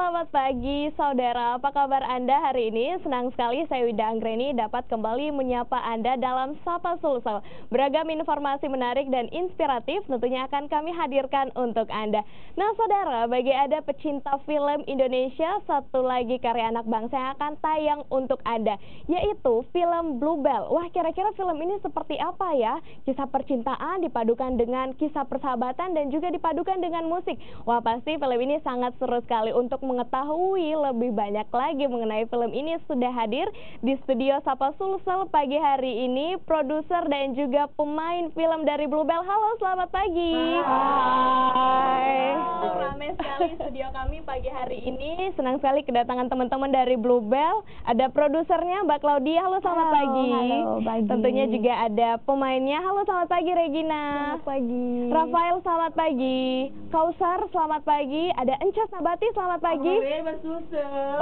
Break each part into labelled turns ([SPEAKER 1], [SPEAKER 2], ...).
[SPEAKER 1] selamat pagi saudara. Apa kabar Anda hari ini? Senang sekali saya Wida Anggreni dapat kembali menyapa Anda dalam Sapa Sulsel. Beragam informasi menarik dan inspiratif tentunya akan kami hadirkan untuk Anda. Nah saudara, bagi Anda pecinta film Indonesia, satu lagi karya anak bangsa yang akan tayang untuk Anda, yaitu film Bluebell. Wah, kira-kira film ini seperti apa ya? Kisah percintaan dipadukan dengan kisah persahabatan dan juga dipadukan dengan musik. Wah, pasti film ini sangat seru sekali. Untuk mengetahui lebih banyak lagi mengenai film ini, sudah hadir di studio Sapa Sulsel pagi hari ini produser dan juga pemain film dari Bluebell. Halo, selamat pagi.
[SPEAKER 2] Hai.
[SPEAKER 1] Ramai sekali studio kami pagi hari ini. Senang sekali kedatangan teman-teman dari Bluebell. Ada produsernya Mbak Claudia. Halo, selamat pagi.
[SPEAKER 2] Halo, pagi.
[SPEAKER 1] Tentunya juga ada pemainnya. Halo, selamat pagi Regina.
[SPEAKER 2] Selamat pagi.
[SPEAKER 1] Rafael, selamat pagi. Kausar, selamat pagi. Ada Encas Nabati, selamat pagi.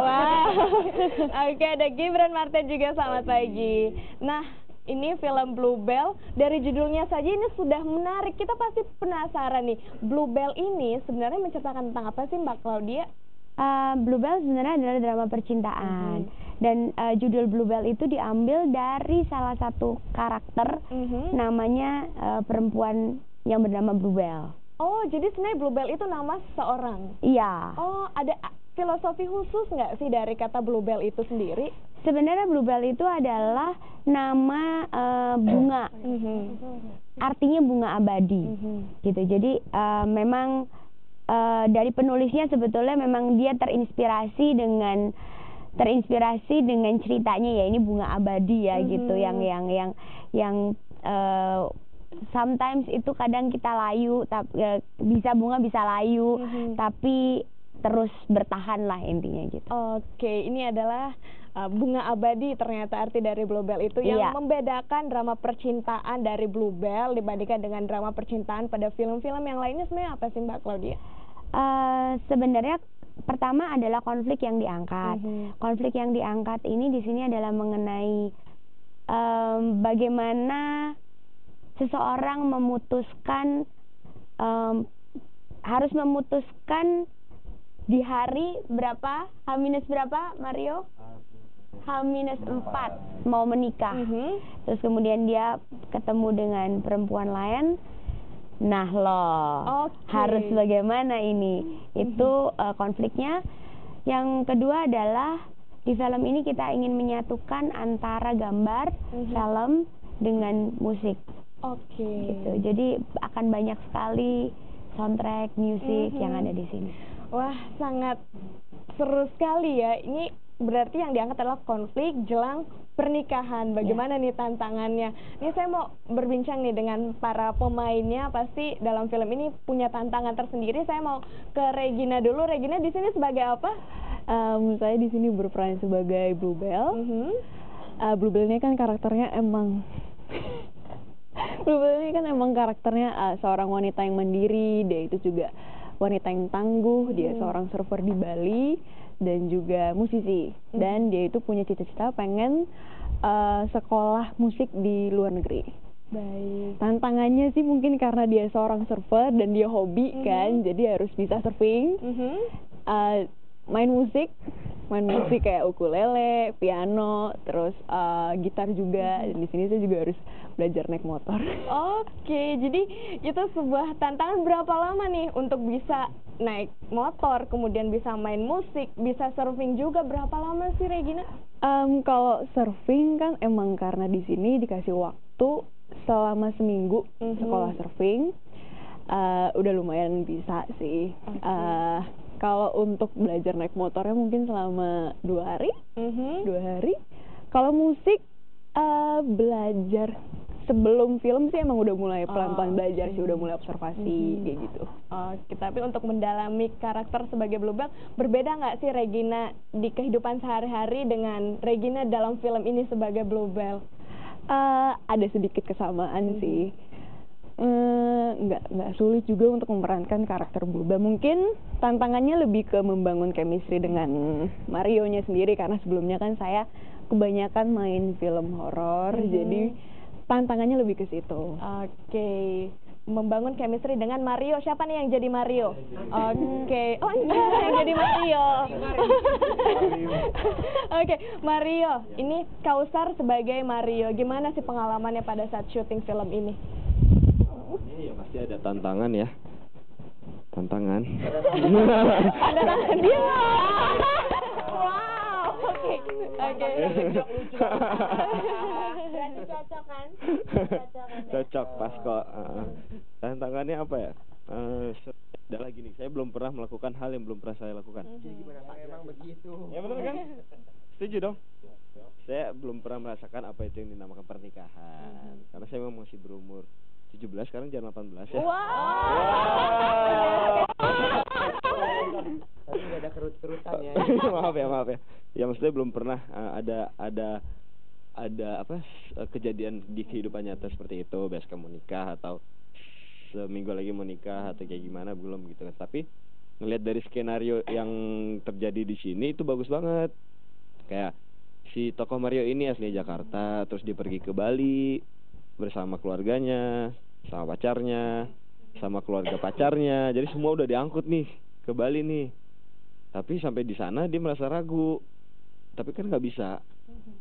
[SPEAKER 1] Wah. Oke, ada Gibran Martin juga, selamat pagi. Nah, ini film Bluebell, dari judulnya saja ini sudah menarik. Kita pasti penasaran nih, Bluebell ini sebenarnya menceritakan tentang apa sih Mbak Claudia?
[SPEAKER 2] Bluebell sebenarnya adalah drama percintaan. Dan judul Bluebell itu diambil dari salah satu karakter, namanya perempuan yang bernama Bluebell.
[SPEAKER 1] Oh, jadi sebenarnya Bluebell itu nama seseorang?
[SPEAKER 2] Iya.
[SPEAKER 1] Oh, ada filosofi khusus nggak sih dari kata Bluebell itu sendiri?
[SPEAKER 2] Sebenarnya Bluebell itu adalah nama bunga. Artinya bunga abadi. Gitu. Jadi memang dari penulisnya sebetulnya memang dia terinspirasi dengan ceritanya, ya ini bunga abadi ya gitu, yang sometimes itu kadang kita layu, bunga bisa layu, tapi terus bertahan lah intinya gitu.
[SPEAKER 1] Oke, ini adalah bunga abadi ternyata arti dari Bluebell itu yang membedakan drama percintaan dari Bluebell dibandingkan dengan drama percintaan pada film-film yang lainnya. Sebenarnya apa sih Mbak Claudia?
[SPEAKER 2] Sebenarnya pertama adalah konflik yang diangkat. Konflik yang diangkat ini di sini adalah mengenai bagaimana seseorang harus memutuskan di hari berapa, H- berapa Mario? H-4 mau menikah. Terus kemudian dia ketemu dengan perempuan lain. Nah loh, harus bagaimana ini? Itu konfliknya. Yang kedua adalah di film ini kita ingin menyatukan antara gambar, film dengan musik. Gitu. Jadi akan banyak sekali soundtrack, musik yang ada di sini.
[SPEAKER 1] Wah, sangat seru sekali ya. Ini berarti yang diangkat adalah konflik jelang pernikahan. Bagaimana nih tantangannya? Ini saya mau berbincang nih dengan para pemainnya. Pasti dalam film ini punya tantangan tersendiri. Saya mau ke Regina dulu. Regina di sini sebagai apa?
[SPEAKER 3] Saya di sini berperan sebagai Bluebell. Bluebell ini kan karakternya emang Bluebell ini kan emang karakternya seorang wanita yang mandiri. Dia itu juga wanita yang tangguh. Dia seorang surfer di Bali dan juga musisi. Dan dia itu punya cita-cita pengen sekolah musik di luar negeri.
[SPEAKER 1] Baik.
[SPEAKER 3] Tantangannya sih mungkin karena dia seorang surfer dan dia hobi kan, jadi harus bisa surfing, main musik kayak ukulele, piano, terus gitar juga. Dan di sini saya juga harus belajar naik motor.
[SPEAKER 1] Oke, jadi itu sebuah tantangan. Berapa lama nih untuk bisa naik motor, kemudian bisa main musik, bisa surfing juga? Berapa lama sih Regina?
[SPEAKER 3] Kalau surfing kan emang karena di sini dikasih waktu selama seminggu sekolah surfing, udah lumayan bisa sih. Kalau untuk belajar naik motornya mungkin selama 2 hari. 2 hari. Kalau musik belajar sebelum film sih emang udah mulai pelan-pelan belajar sih, udah mulai observasi kayak gitu.
[SPEAKER 1] Oke, tapi untuk mendalami karakter sebagai Bluebell, berbeda nggak sih Regina di kehidupan sehari-hari dengan Regina dalam film ini sebagai Bluebell?
[SPEAKER 3] Ada sedikit kesamaan sih. Nggak sulit juga untuk memerankan karakter Bluebell. Mungkin tantangannya lebih ke membangun chemistry dengan Mario-nya sendiri, karena sebelumnya kan saya kebanyakan main film horor, jadi tantangannya lebih ke situ.
[SPEAKER 1] Oke. membangun chemistry dengan Mario. Siapa nih yang jadi Mario? Oke. Oh, enggak yang jadi Mario. Oke, Mario. Ini Kausar sebagai Mario. Gimana sih pengalamannya pada saat syuting film ini?
[SPEAKER 4] Ini ya pasti ada tantangan ya. Tantangan.
[SPEAKER 1] Ada tantangan dia. Wow. Oke.
[SPEAKER 2] Berarti cocok kan?
[SPEAKER 4] Cocok pas kok. Tantangannya apa ya? Adalah gini, saya belum pernah melakukan hal yang belum pernah saya lakukan.
[SPEAKER 5] Gimana Pak? Emang begitu.
[SPEAKER 4] Ya benar kan? Setuju dong? Saya belum pernah merasakan apa itu yang dinamakan pernikahan. Karena saya memang masih berumur 17, sekarang jangan 18 ya.
[SPEAKER 5] Tapi nggak ada kerut-kerutan ya.
[SPEAKER 4] Maaf ya. Ya maksudnya belum pernah ada apa kejadian di kehidupan nyata seperti itu, biasa mau nikah atau seminggu lagi mau nikah atau kayak gimana belum gitu kan. Tapi ngelihat dari skenario yang terjadi di sini itu bagus banget. Kayak si tokoh Mario ini aslinya Jakarta, terus dia pergi ke Bali bersama keluarganya, sama pacarnya, sama keluarga pacarnya. Jadi semua udah diangkut nih ke Bali nih. Tapi sampai di sana dia merasa ragu. Tapi kan nggak bisa.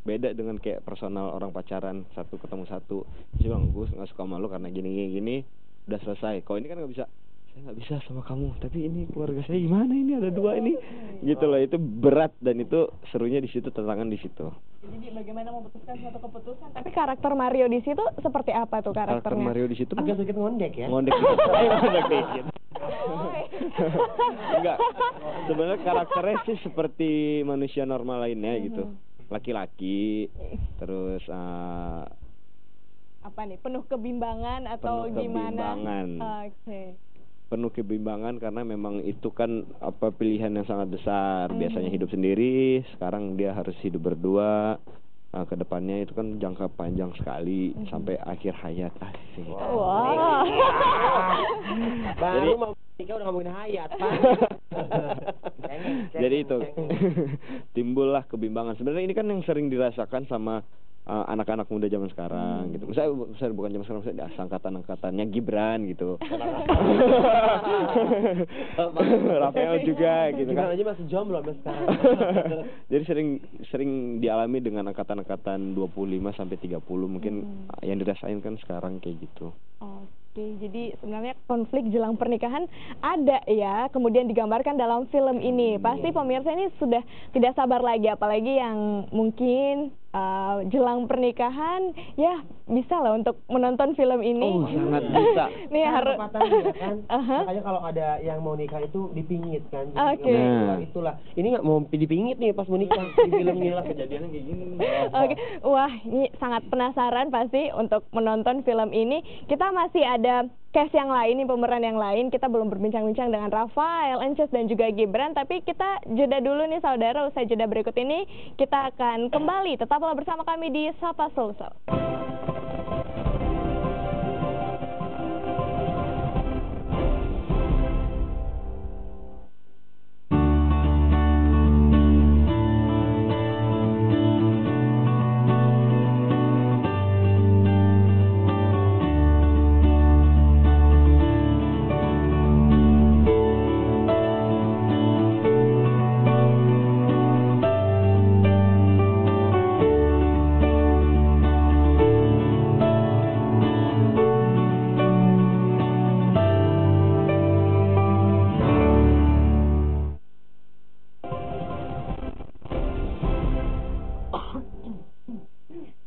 [SPEAKER 4] Beda dengan kayak personal orang pacaran satu ketemu satu. Dia bilang gue nggak suka sama lu karena gini. Udah selesai. Kalau ini kan nggak bisa. Saya nggak bisa sama kamu. Tapi ini keluarga saya gimana ini ada dua ini. Gitu loh. Itu berat dan itu serunya di situ, tantangan di situ.
[SPEAKER 1] Jadi bagaimana memutuskan suatu keputusan? Tapi karakter Mario di situ seperti apa tuh karakternya?
[SPEAKER 4] Karakter Mario di situ
[SPEAKER 5] Agak sedikit ngondek ya.
[SPEAKER 4] Ngondek dikit. Enggak. Sebenarnya karakternya sih seperti manusia normal lainnya gitu. Laki-laki, terus
[SPEAKER 1] apa nih? Penuh kebimbangan atau
[SPEAKER 4] penuh
[SPEAKER 1] gimana?
[SPEAKER 4] Kebimbangan.
[SPEAKER 1] Oke.
[SPEAKER 4] Penuh kebimbangan karena memang itu kan apa pilihan yang sangat besar. Biasanya hidup sendiri, sekarang dia harus hidup berdua. Kedepannya itu kan jangka panjang sekali sampai akhir hayat. Asik.
[SPEAKER 1] Wow.
[SPEAKER 5] Baru mau nikah udah ngomongin hayat, Pak.
[SPEAKER 4] Jadi itu timbullah kebimbangan. Sebenarnya ini kan yang sering dirasakan sama anak-anak muda zaman sekarang gitu. Misalnya bukan zaman sekarang, misalnya angkatan-angkatannya Gibran gitu. Rafael juga gitu
[SPEAKER 5] Gibran
[SPEAKER 4] kan.
[SPEAKER 5] aja masih jomblo sampai sekarang.
[SPEAKER 4] Jadi sering dialami dengan angkatan-angkatan 25 sampai 30 mungkin yang dirasain kan sekarang kayak gitu.
[SPEAKER 1] Oke, jadi sebenarnya konflik jelang pernikahan ada ya, kemudian digambarkan dalam film ini. Pasti pemirsa ini sudah tidak sabar lagi, apalagi yang mungkin jelang pernikahan ya bisa lah untuk menonton film ini.
[SPEAKER 4] Oh, sangat bisa.
[SPEAKER 1] Nih harus
[SPEAKER 5] Ya kan? Makanya kalau ada yang mau nikah itu dipingit kan.
[SPEAKER 1] Oke.
[SPEAKER 5] Itulah. Ini nggak mau dipingit nih pas mau nikah di film ini.
[SPEAKER 4] Kejadiannya kayak gini.
[SPEAKER 1] Oke, wah ini sangat penasaran pasti untuk menonton film ini. Kita masih ada cast yang lain, nih pemeran yang lain. Kita belum berbincang-bincang dengan Rafael, Ences dan juga Gibran, tapi kita jeda dulu nih saudara. Usai jeda berikut ini kita akan kembali. Tetaplah bersama kami di Sapa Sulsel.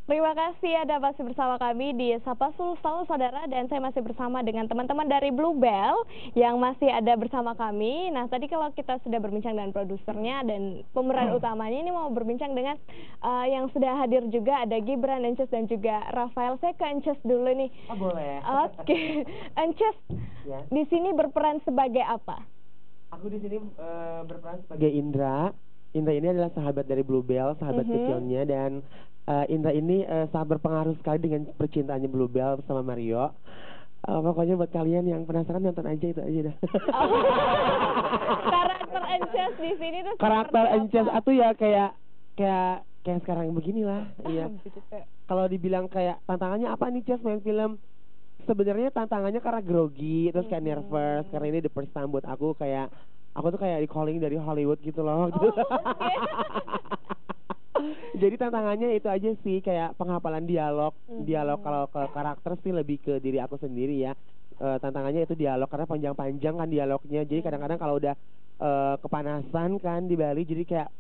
[SPEAKER 1] Terima kasih Anda masih bersama kami di Sapa Sulsel saudara, dan saya masih bersama dengan teman-teman dari Bluebell yang masih ada bersama kami. Nah tadi kalau kita sudah berbincang dengan produsernya dan pemeran utamanya, ini mau berbincang dengan yang sudah hadir juga, ada Gibran, Ences dan juga Rafael. Saya ke Ences dulu nih.
[SPEAKER 5] Oh boleh.
[SPEAKER 1] Oke. Ences,
[SPEAKER 5] Ya.
[SPEAKER 1] di sini berperan sebagai apa?
[SPEAKER 5] Aku di sini berperan sebagai Indra. Indra ini adalah sahabat dari Bluebell, sahabat kecilnya, dan Indra ini sangat berpengaruh sekali dengan percintaannya Bluebell bersama Mario. Pokoknya buat kalian yang penasaran nonton aja, itu aja dah.
[SPEAKER 1] Karakter Ences di sini tuh
[SPEAKER 5] Karakter
[SPEAKER 1] seperti
[SPEAKER 5] Ences
[SPEAKER 1] apa?
[SPEAKER 5] itu ya kayak sekarang beginilah. Iya. Kalau dibilang kayak tantangannya apa nih Ces main film? sebenarnya tantangannya karena grogi, terus kayak nervous karena ini the first time buat aku tuh kayak di calling dari Hollywood gitu loh. Gitu. Jadi tantangannya itu aja sih, kayak penghafalan dialog. Dialog kalau ke karakter sih lebih ke diri aku sendiri ya. Tantangannya itu dialog karena panjang-panjang kan dialognya. Jadi kadang-kadang kalau udah kepanasan kan di Bali, jadi kayak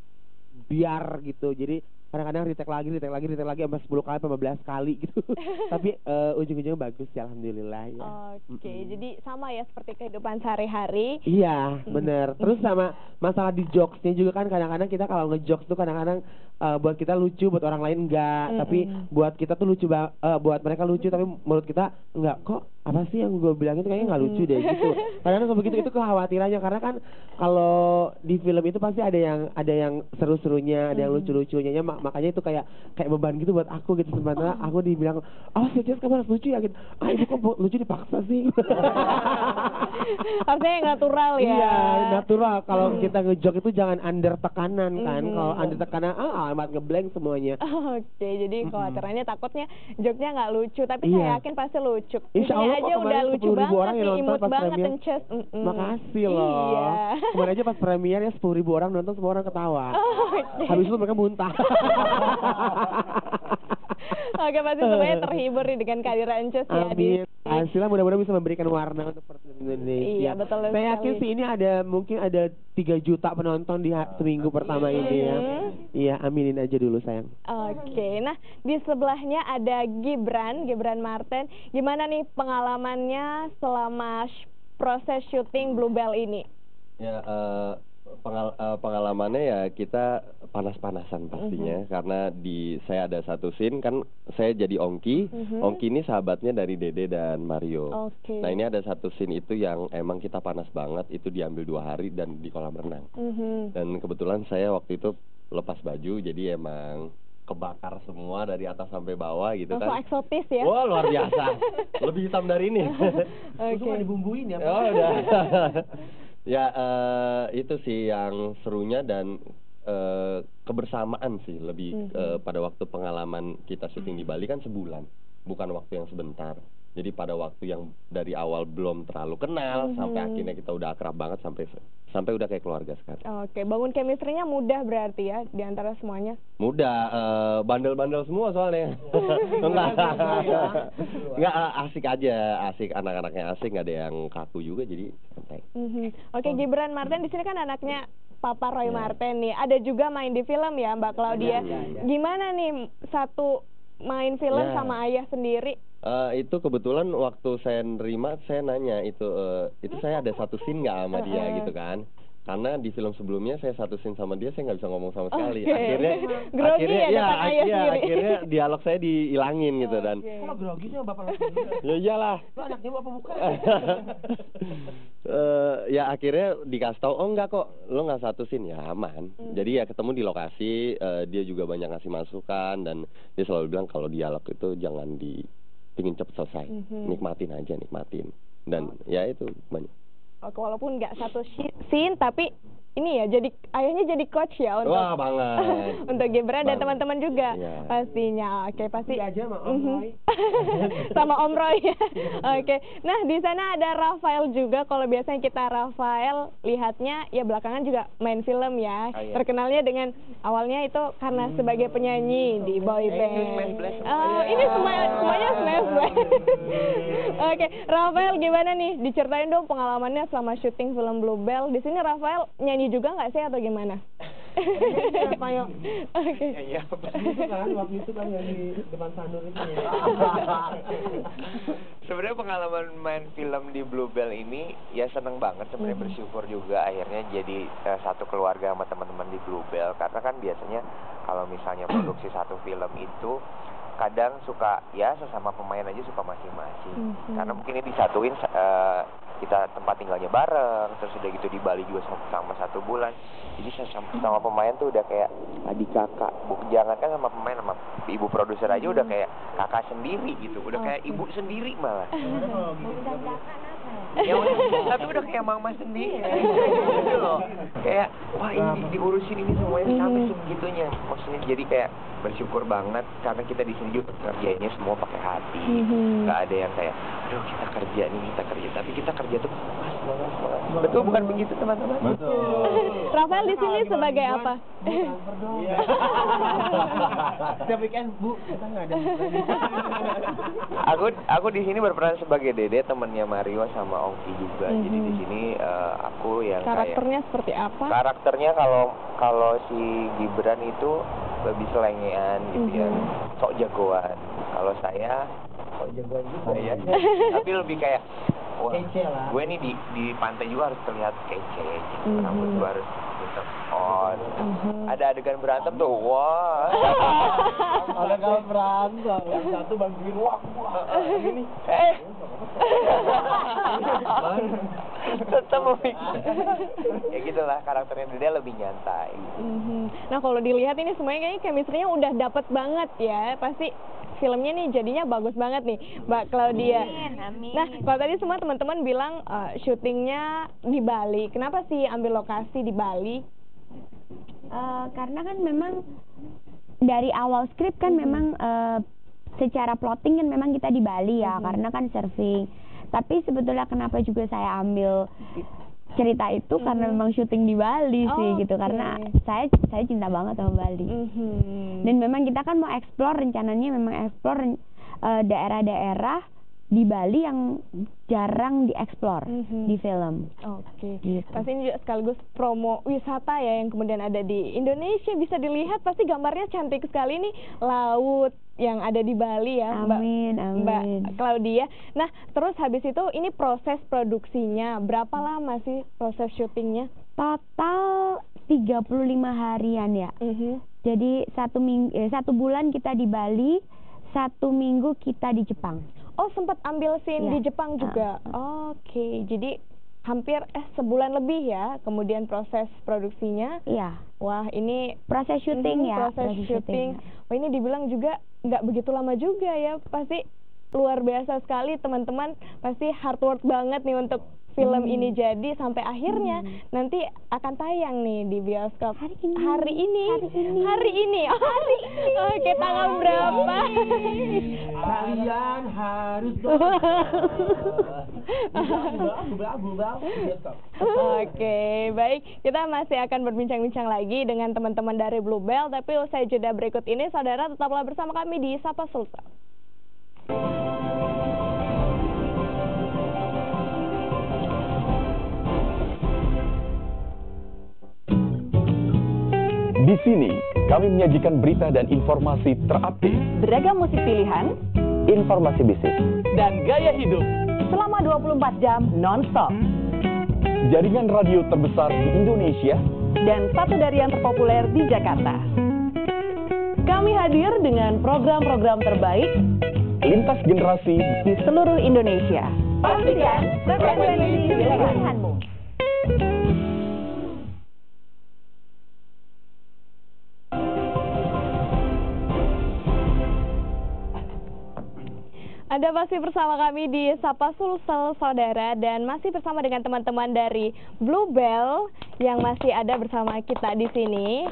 [SPEAKER 5] biar gitu. Jadi kadang-kadang retake lagi sampai 10 kali, 15 kali gitu. Tapi ujung-ujungnya bagus ya, alhamdulillah ya.
[SPEAKER 1] Oke, jadi sama ya seperti kehidupan sehari-hari.
[SPEAKER 5] Iya, bener. Terus sama masalah di jokesnya juga kan, kadang-kadang kita kalau ngejokes tuh kadang-kadang buat kita lucu, buat orang lain enggak. Tapi buat kita tuh lucu, buat mereka lucu, tapi menurut kita enggak kok. Apa sih yang gue bilang itu kayaknya nggak lucu deh gitu. Kadang-kadang begitu, itu kekhawatirannya karena kan kalau di film itu pasti ada yang seru-serunya, ada yang lucu-lucunya. Makanya itu kayak beban gitu buat aku gitu. Sebenarnya aku dibilang, oh Cis kamu harus lucu ya gitu. Ah ibu kok lucu dipaksa sih.
[SPEAKER 1] Harusnya yang natural ya.
[SPEAKER 5] Iya, natural. Kalau kita ngejok itu jangan under tekanan kan. Kalau under tekanan, amat ngeblank semuanya.
[SPEAKER 1] Oke, jadi khawatirannya takutnya joknya nggak lucu, tapi saya yakin pasti lucu.
[SPEAKER 5] Insya Allah
[SPEAKER 1] aja udah lucu banget nih, imut banget Ences.
[SPEAKER 5] Makasih loh.
[SPEAKER 1] Iya.
[SPEAKER 5] Kemarin aja pas premier ya 10.000 orang nonton, semua orang ketawa. Habis itu mereka muntah.
[SPEAKER 1] Oke, pasti semuanya terhibur nih dengan kehadiran Ences ya.
[SPEAKER 5] Amin. Hasilnya mudah-mudahan bisa memberikan warna untuk perfilman Indonesia.
[SPEAKER 1] Iya, betul sekali.
[SPEAKER 5] Saya yakin sih ini mungkin ada 3 juta penonton di seminggu pertama ini ya. Iya, aminin aja dulu sayang.
[SPEAKER 1] Oke, nah di sebelahnya ada Gibran Marten. Gimana nih pengalamannya selama proses syuting Bluebell ini?
[SPEAKER 6] Ya, pengalamannya ya kita panas-panasan pastinya, karena saya ada satu scene kan, saya jadi Ongki. Ongki ini sahabatnya dari Dede dan Mario. Nah ini ada satu scene itu yang emang kita panas banget, itu diambil 2 hari dan di kolam renang. Dan kebetulan saya waktu itu lepas baju, jadi emang kebakar semua dari atas sampai bawah gitu kan.
[SPEAKER 1] Langsung eksotis ya?
[SPEAKER 6] Wah luar biasa, lebih hitam dari ini.
[SPEAKER 5] Itu nggak dibumbuin ya?
[SPEAKER 6] Oh udah. Ya itu sih yang serunya, dan kebersamaan sih lebih pada waktu pengalaman kita syuting di Bali kan sebulan, bukan waktu yang sebentar. Jadi pada waktu yang dari awal belum terlalu kenal sampai akhirnya kita udah akrab banget sampai udah kayak keluarga sekarang.
[SPEAKER 1] Oke, bangun chemistry-nya mudah berarti ya di antara semuanya?
[SPEAKER 6] Mudah, bandel-bandel semua soalnya. Enggak, asik aja, asik, anak-anaknya asik, nggak ada yang kaku juga, jadi santai.
[SPEAKER 1] Oke, Gibran Marten di sini kan anaknya Papa Roy Marten nih, ada juga main di film ya Mbak Claudia. Gimana nih satu main film sama ayah sendiri?
[SPEAKER 6] Itu kebetulan waktu saya nerima, saya nanya itu saya ada satu scene nggak sama dia gitu kan, karena di film sebelumnya saya satu scene sama dia, saya nggak bisa ngomong sama sekali. Akhirnya dialog saya dihilangin gitu. Dan
[SPEAKER 5] kalau grogi sih bapak
[SPEAKER 6] ya iyalah,
[SPEAKER 5] lo anaknya bapak bukan.
[SPEAKER 6] Ya akhirnya dikasih tahu, oh enggak kok, lo nggak satu scene, ya aman. Jadi ya ketemu di lokasi, dia juga banyak ngasih masukan, dan dia selalu bilang kalau dialog itu jangan pingin cepet selesai, nikmatin aja, dan ya itu banyak.
[SPEAKER 1] Oke, walaupun nggak satu scene, tapi ini ya jadi ayahnya jadi coach ya untuk
[SPEAKER 6] wah banget
[SPEAKER 1] untuk Gibran dan teman-teman juga pastinya. Oke, pasti
[SPEAKER 5] aja sama Om Roy.
[SPEAKER 1] Sama Om Roy ya. Oke, nah di sana ada Rafael juga. Kalau biasanya kita Rafael lihatnya ya belakangan juga main film ya. Terkenalnya dengan awalnya itu karena sebagai penyanyi di boy band. Ini semuanya Smash Blast. Oke, Rafael gimana nih? Diceritain dong pengalamannya selama syuting film Bluebell. Di sini Rafael nyanyi juga nggak sih atau gimana?
[SPEAKER 5] Oke. Iya. Itu kan waktu itu kan yang di depan Sanur itu ya.
[SPEAKER 7] Sebenarnya pengalaman main film di Bluebell ini ya seneng banget, sebenarnya bersyukur juga akhirnya jadi satu keluarga sama teman-teman di Bluebell, karena kan biasanya kalau misalnya produksi satu film itu kadang suka ya sesama pemain aja suka masing-masing, karena mungkin ini disatuin kita tempat tinggalnya bareng, terus udah gitu di Bali juga sama 1 bulan, jadi sama pemain tuh udah kayak adik kakak, jangan kan sama pemain, sama ibu produser aja udah kayak kakak sendiri gitu, udah kayak ibu sendiri malah. Ya tapi udah kayak mama sendiri gitu loh, kayak wah ini diurusin ini semuanya sampai segitunya, maksudnya jadi kayak bersyukur banget karena kita di sini juga kerjanya semua pakai hati. Nggak ada yang kayak, aduh kita kerja, tapi kita kerja tuh semangat. Betul bukan begitu teman-teman?
[SPEAKER 6] Betul.
[SPEAKER 1] Rafael di sini sebagai apa?
[SPEAKER 5] Setiap weekend, Bu, kita nggak ada.
[SPEAKER 7] Aku di sini berperan sebagai Dede, temannya Mario sama Ongki juga. Jadi di sini aku yang
[SPEAKER 1] karakternya seperti apa?
[SPEAKER 7] Karakternya kalau si Gibran itu lebih selengean gitu ya, sok jagoan. Kalau saya sok jagoan juga ya, tapi lebih kayak wah, gue nih di pantai juga harus terlihat kece gitu. Rambut gue harus tetap on. Ada adegan berantem tuh, wah.
[SPEAKER 5] Ada kalau berantem, yang satu bantuin wah ini.
[SPEAKER 7] Tetap ya gitulah, karakternya dia lebih nyantai.
[SPEAKER 1] Nah kalau dilihat ini semuanya kayaknya chemistry-nya udah dapet banget ya, pasti filmnya nih jadinya bagus banget nih Mbak Claudia.
[SPEAKER 2] Amin.
[SPEAKER 1] Nah kalau tadi semua teman-teman bilang syutingnya di Bali, kenapa sih ambil lokasi di Bali?
[SPEAKER 2] Karena kan memang dari awal skrip kan memang secara plotting kan memang kita di Bali ya, karena kan surfing. Tapi sebetulnya kenapa juga saya ambil cerita itu karena memang syuting di Bali sih gitu, karena saya cinta banget sama Bali. Dan memang kita kan mau explore, rencananya memang explore daerah-daerah di Bali yang jarang dieksplor di film.
[SPEAKER 1] Oke.
[SPEAKER 2] Gitu.
[SPEAKER 1] Pasti ini juga sekaligus promo wisata ya yang kemudian ada di Indonesia, bisa dilihat pasti gambarnya cantik sekali nih, laut yang ada di Bali ya.
[SPEAKER 2] Amin,
[SPEAKER 1] Mbak Claudia. Nah terus habis itu ini proses produksinya berapa lama sih proses syutingnya?
[SPEAKER 2] Total 35 harian ya. Jadi 1 bulan kita di Bali, 1 minggu kita di Jepang.
[SPEAKER 1] Oh sempat ambil scene di Jepang juga. Oke, jadi hampir sebulan lebih ya kemudian proses produksinya.
[SPEAKER 2] Iya.
[SPEAKER 1] Wah ini
[SPEAKER 2] proses syuting ya.
[SPEAKER 1] Proses syuting. Wah ini dibilang juga nggak begitu lama juga ya. Pasti luar biasa sekali teman-teman. Pasti hard work banget nih untuk film ini jadi sampai akhirnya nanti akan tayang nih di bioskop hari ini. Oke, tanggal berapa?
[SPEAKER 5] Kalian harus
[SPEAKER 1] Oke, baik. Kita masih akan berbincang-bincang lagi dengan teman-teman dari Bluebell, tapi usai jeda berikut ini, saudara tetaplah bersama kami di Sapa Sulsel.
[SPEAKER 8] Di sini, kami menyajikan berita dan informasi terupdate,
[SPEAKER 9] beragam musik pilihan,
[SPEAKER 8] informasi bisnis,
[SPEAKER 9] dan gaya hidup selama 24 jam non-stop.
[SPEAKER 8] Jaringan radio terbesar di Indonesia,
[SPEAKER 9] dan satu dari yang terpopuler di Jakarta. Kami hadir dengan program-program terbaik
[SPEAKER 8] lintas generasi
[SPEAKER 9] di seluruh Indonesia. Pastikan frekuensi pilihanmu.
[SPEAKER 1] Anda masih bersama kami di Sapa Sulsel, saudara, dan masih bersama dengan teman-teman dari Bluebell yang masih ada bersama kita di sini.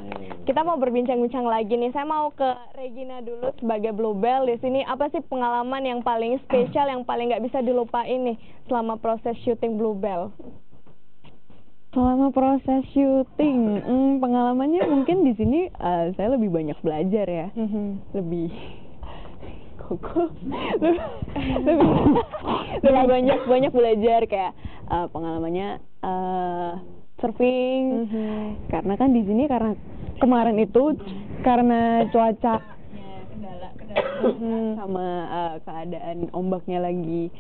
[SPEAKER 1] Kita mau berbincang-bincang lagi nih. Saya mau ke Regina dulu sebagai Bluebell di sini. Apa sih pengalaman yang paling spesial, yang paling nggak bisa dilupain nih selama proses syuting Bluebell?
[SPEAKER 3] Selama proses syuting, pengalamannya mungkin di sini saya lebih banyak belajar ya, lebih banyak belajar kayak pengalamannya surfing, karena kan di sini karena kemarin itu karena cuaca sama keadaan ombaknya lagi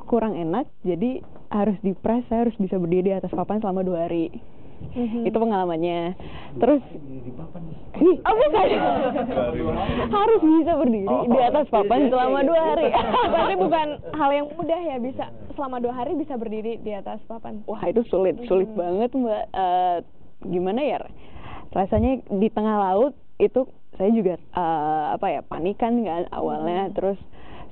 [SPEAKER 3] kurang enak, jadi harus dipres, saya harus bisa berdiri di atas papan selama 2 hari. Itu pengalamannya. Terus harus bisa berdiri di atas papan selama 2 hari.
[SPEAKER 1] Berarti bukan hal yang mudah ya, bisa selama 2 hari bisa berdiri di atas papan.
[SPEAKER 3] Wah itu sulit banget Mbak. Gimana ya, rasanya di tengah laut itu saya juga panikan kan awalnya, terus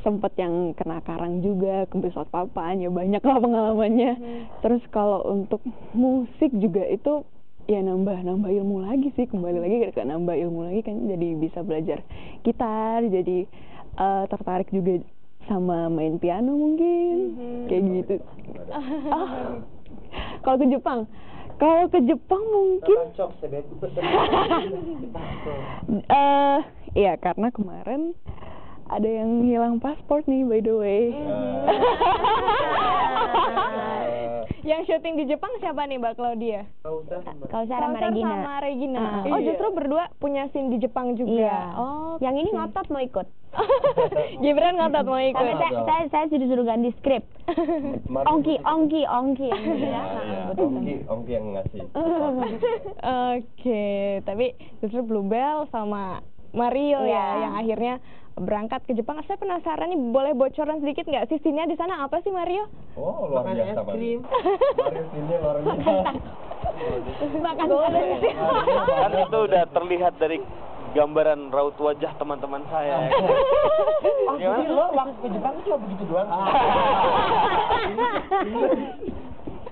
[SPEAKER 3] sempet yang kena karang juga, kebesot papan, ya banyak lah pengalamannya. Terus kalau untuk musik juga itu ya nambah ilmu lagi sih, kembali lagi ke nambah ilmu lagi kan, jadi bisa belajar gitar, jadi tertarik juga sama main piano mungkin, kayak gitu. Kalau ke Jepang mungkin ya karena kemarin ada yang hilang paspor nih, by the way.
[SPEAKER 1] Yang syuting di Jepang siapa nih, Mbak Claudia?
[SPEAKER 2] Kausar sama Regina.
[SPEAKER 1] Oh, justru berdua punya scene di Jepang juga.
[SPEAKER 2] Iya.
[SPEAKER 1] Oh,
[SPEAKER 2] yang ini ngotot mau ikut.
[SPEAKER 1] Gibran ngotot mau ikut.
[SPEAKER 2] Tapi saya disuruh ganti skrip. Ongki yang
[SPEAKER 6] Ongki yang ngasih.
[SPEAKER 1] Oke, tapi justru Bluebell sama Mario ya yang akhirnya berangkat ke Jepang. Saya penasaran nih, boleh bocoran sedikit nggak sih scene-nya di sana apa sih, Mario?
[SPEAKER 6] Oh, luar biasa banget. Mario scene-nya luar biasa.
[SPEAKER 1] Makan
[SPEAKER 4] Kan itu udah terlihat dari gambaran raut wajah teman-teman saya.
[SPEAKER 5] Oh, jadi lo waktu ke Jepang cuma begitu doang?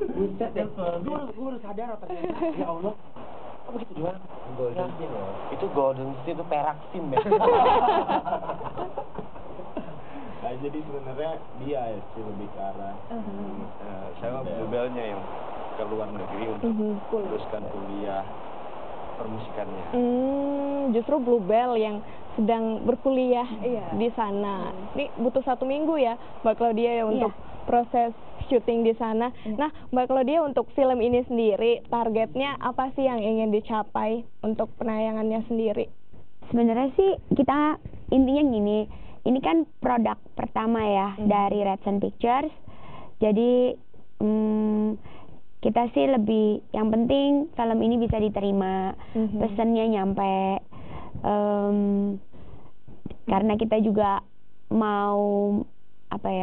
[SPEAKER 5] Buset deh, gue udah sadar ternyata. Ya Allah, kok begitu doang?
[SPEAKER 6] Golden scene ya?
[SPEAKER 5] Itu golden scene, itu perak scene ya.
[SPEAKER 4] Nah, jadi sebenarnya dia sih lebih ke arah saya Bluebell-nya yang ke luar negeri untuk meneruskan kuliah permusikannya.
[SPEAKER 1] Justru Bluebell yang sedang berkuliah di sana. Ini butuh 1 minggu ya, Mbak Claudia ya untuk proses syuting di sana. Nah, Mbak Claudia, untuk film ini sendiri targetnya apa sih yang ingin dicapai untuk penayangannya sendiri?
[SPEAKER 2] Sebenarnya sih kita intinya gini, ini kan produk pertama ya dari Redson Pictures. Jadi kita sih lebih, yang penting film ini bisa diterima, pesannya nyampe, karena kita juga mau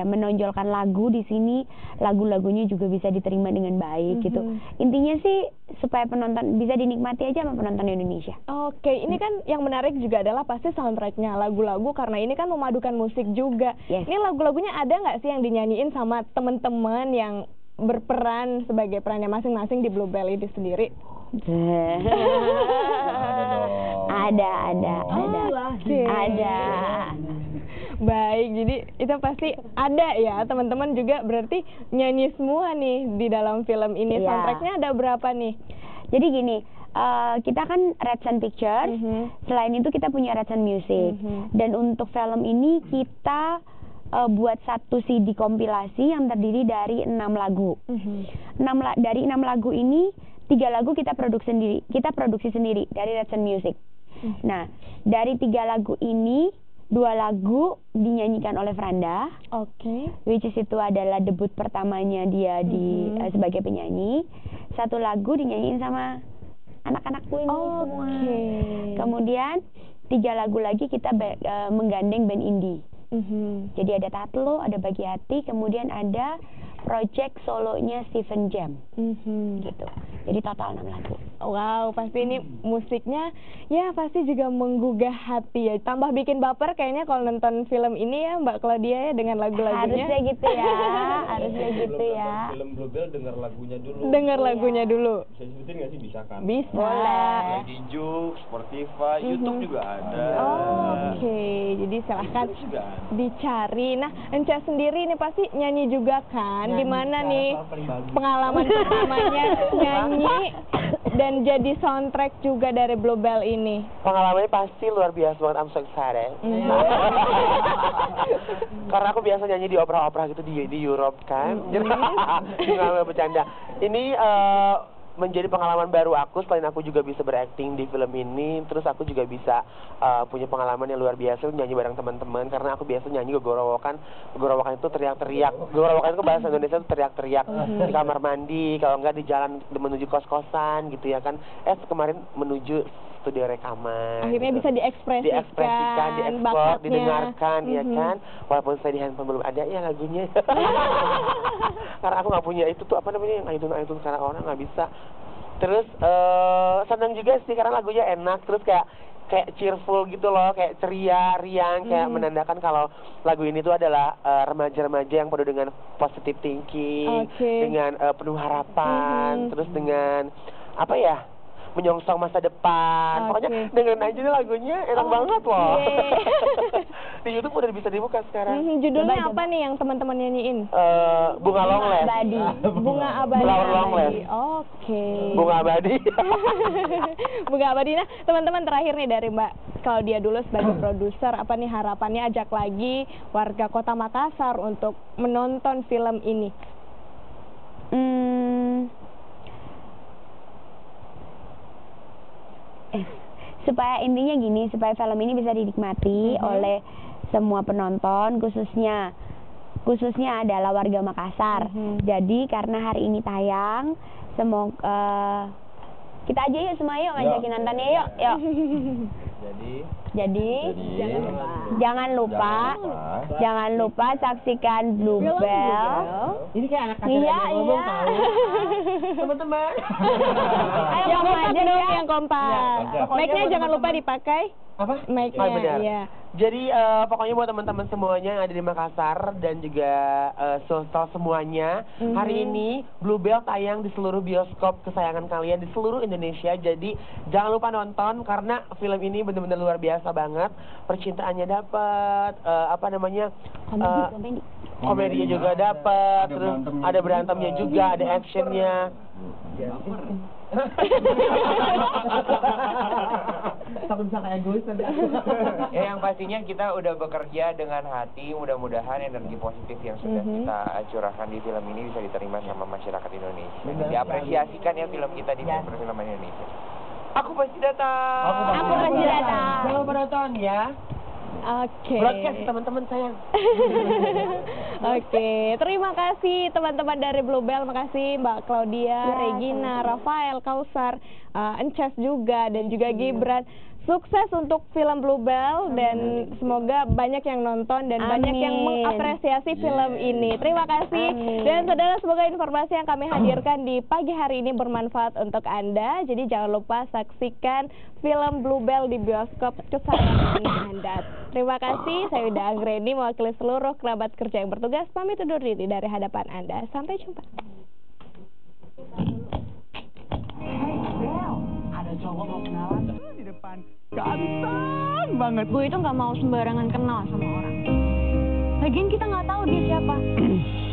[SPEAKER 2] menonjolkan lagu di sini, lagu-lagunya juga bisa diterima dengan baik gitu. Intinya sih supaya penonton bisa dinikmati aja sama penonton Indonesia.
[SPEAKER 1] Oke, ini kan yang menarik juga adalah pasti soundtracknya, lagu-lagu, karena ini kan memadukan musik juga. Ini lagu-lagunya ada nggak sih yang dinyanyiin sama teman-teman yang berperan sebagai perannya masing-masing di Bluebell ini sendiri?
[SPEAKER 2] Ada.
[SPEAKER 1] Baik, jadi itu pasti ada ya, teman-teman juga berarti nyanyi semua nih di dalam film ini. Soundtracknya ada berapa nih?
[SPEAKER 2] Jadi gini, kita kan Redson Pictures, selain itu kita punya Redson Music, dan untuk film ini kita buat satu CD kompilasi yang terdiri dari 6 lagu. Dari 6 lagu ini 3 lagu kita produksi sendiri dari Redson Music. Nah, dari 3 lagu ini 2 lagu dinyanyikan oleh Franda. Which is itu adalah debut pertamanya dia di sebagai penyanyi. 1 lagu dinyanyiin sama anak-anakku ini semua. Kemudian 3 lagu lagi kita menggandeng band indie. Jadi ada Tatlo, ada Bagi Hati, kemudian ada project solonya Steven Jam, gitu. Jadi total 6 lagu.
[SPEAKER 1] Wow, pasti ini musiknya ya pasti juga menggugah hati ya. Tambah bikin baper kayaknya kalau nonton film ini ya, Mbak Claudia ya, dengan lagu-lagunya.
[SPEAKER 2] Harusnya gitu ya, harusnya gitu ya.
[SPEAKER 4] Film Bluebell dengar lagunya dulu.
[SPEAKER 1] Dengar lagunya dulu.
[SPEAKER 4] Bisa sebutin nggak sih, bisa kan?
[SPEAKER 1] Bisa.
[SPEAKER 2] Boleh.
[SPEAKER 4] Di Juk, Spotify, YouTube juga ada.
[SPEAKER 1] Jadi silahkan dicari. Nah, Ence sendiri ini pasti nyanyi juga kan? Gimana nih pengalaman pertamanya nyanyi dan jadi soundtrack juga dari Bluebell ini?
[SPEAKER 5] Pengalamannya pasti luar biasa banget, I'm so excited. Karena aku biasa nyanyi di opera-opera gitu di Europe kan. Nggak bercanda. Ini menjadi pengalaman baru aku, selain aku juga bisa berakting di film ini, terus aku juga bisa punya pengalaman yang luar biasa nyanyi bareng teman-teman, karena aku biasa nyanyi gorowokan itu teriak-teriak. Gorowokan itu bahasa Indonesia itu teriak-teriak di kamar mandi, kalau enggak di jalan menuju kos-kosan gitu ya kan. Kemarin menuju studio rekaman.
[SPEAKER 1] Akhirnya
[SPEAKER 5] gitu.
[SPEAKER 1] Bisa diekspresikan,
[SPEAKER 5] diekspor, didengarkan, ya kan. Walaupun saya di handphone belum ada ya lagunya. Karena aku nggak punya itu tuh apa namanya yang iTunes karena orang nggak bisa. Terus senang juga sih karena lagunya enak, terus kayak cheerful gitu loh, kayak ceria, riang, kayak menandakan kalau lagu ini tuh adalah remaja-remaja yang penuh dengan positive thinking, dengan penuh harapan, terus dengan apa ya, menyongsong masa depan. Pokoknya dengerin aja nih lagunya, enak banget loh. Di YouTube udah bisa dibuka sekarang.
[SPEAKER 1] Judulnya apa nih yang teman-teman nyanyiin?
[SPEAKER 5] Bunga Longles.
[SPEAKER 1] Bunga Abadi.
[SPEAKER 5] Flower Longles.
[SPEAKER 1] Oke.
[SPEAKER 5] Bunga Abadi.
[SPEAKER 1] Bunga Abadi. Nah, teman-teman terakhir nih dari Mbak Claudia dulu sebagai produser, apa nih harapannya ajak lagi warga Kota Makassar untuk menonton film ini?
[SPEAKER 2] Supaya intinya gini, supaya film ini bisa dinikmati oleh semua penonton, khususnya adalah warga Makassar. Jadi karena hari ini tayang, semoga kita aja yuk semua yuk ngajakin nontonnya yuk. Jadi jangan lupa saksikan Bluebell.
[SPEAKER 5] Ini kayak anak kecil yang ngomong tahu. Teman-teman.
[SPEAKER 1] Ayo yang kompak dong, yang kompak. Mic-nya jangan lupa dipakai.
[SPEAKER 5] Apa?
[SPEAKER 1] Mic-nya, iya.
[SPEAKER 5] Jadi pokoknya buat teman-teman semuanya yang ada di Makassar dan juga sosial semuanya, hari ini Bluebell tayang di seluruh bioskop kesayangan kalian di seluruh Indonesia. Jadi jangan lupa nonton karena film ini benar-benar luar biasa banget. Percintaannya dapat, komedinya juga dapat, terus ada berantemnya juga, ada actionnya. Takut bisa kayak gue
[SPEAKER 7] Ya, yang pastinya kita udah bekerja dengan hati, mudah-mudahan energi positif yang sudah kita curahkan di film ini bisa diterima sama masyarakat Indonesia. Diapresiasikan ya film kita di perfilman Indonesia. Aku pasti datang.
[SPEAKER 2] Aku pasti datang.
[SPEAKER 5] Jangan lupa nonton ya.
[SPEAKER 1] Oke.
[SPEAKER 5] Broadcast teman-teman sayang.
[SPEAKER 1] Oke, terima kasih teman-teman dari Bluebell, makasih Mbak Claudia, Regina, Rafael, Kausar, Ences juga dan juga Gibran. Sukses untuk film Bluebell dan semoga banyak yang nonton dan banyak yang mengapresiasi film ini. Terima kasih. Dan saudara, semoga informasi yang kami hadirkan di pagi hari ini bermanfaat untuk Anda. Jadi jangan lupa saksikan film Bluebell di bioskop kesayangan Anda. Terima kasih. Saya Wida Anggreni mewakili seluruh kerabat kerja yang bertugas pamit undur diri dari hadapan Anda. Sampai jumpa.
[SPEAKER 10] Ada cowok mau kenalan di depan, ganteng banget. Gue itu nggak mau sembarangan kenal sama orang. Lagian kita nggak tahu dia siapa.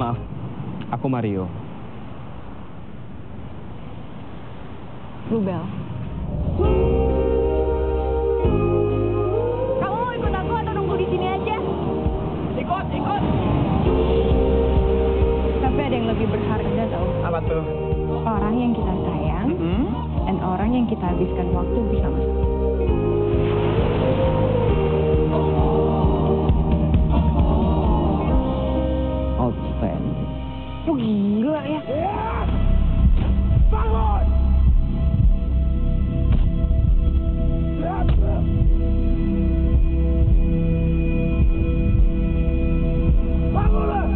[SPEAKER 11] Maaf, aku Mario.
[SPEAKER 10] Bluebell. Kamu mau ikut aku atau nunggu di sini aja? Ikut. Tapi ada yang lebih berharga tau.
[SPEAKER 11] Apa tuh?
[SPEAKER 10] Orang yang kita sayang dan orang yang kita habiskan waktu bersama-sama.
[SPEAKER 11] Outstanding.
[SPEAKER 10] Lu gila ya?
[SPEAKER 11] Bangun! Bangunlah!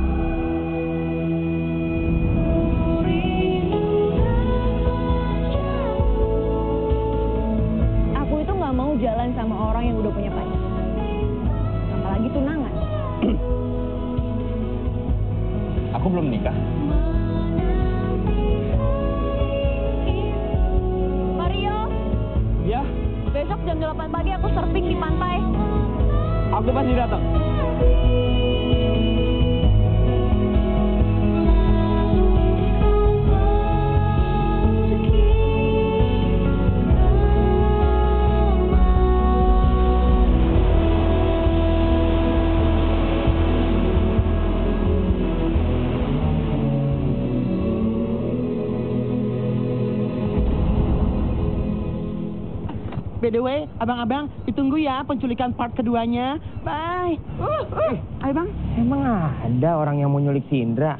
[SPEAKER 10] Aku itu nggak mau jalan sama orang yang udah punya pacar. Apalagi tunangan.
[SPEAKER 11] Aku belum nikah.
[SPEAKER 10] Mario,
[SPEAKER 11] Ya,
[SPEAKER 10] besok jam 8 pagi aku surfing di pantai.
[SPEAKER 11] aku pasti datang.
[SPEAKER 10] By the way, abang-abang, ditunggu ya penculikan part keduanya. Bye. Ayo bang.
[SPEAKER 5] Emang ada orang yang mau nyulik si Indra?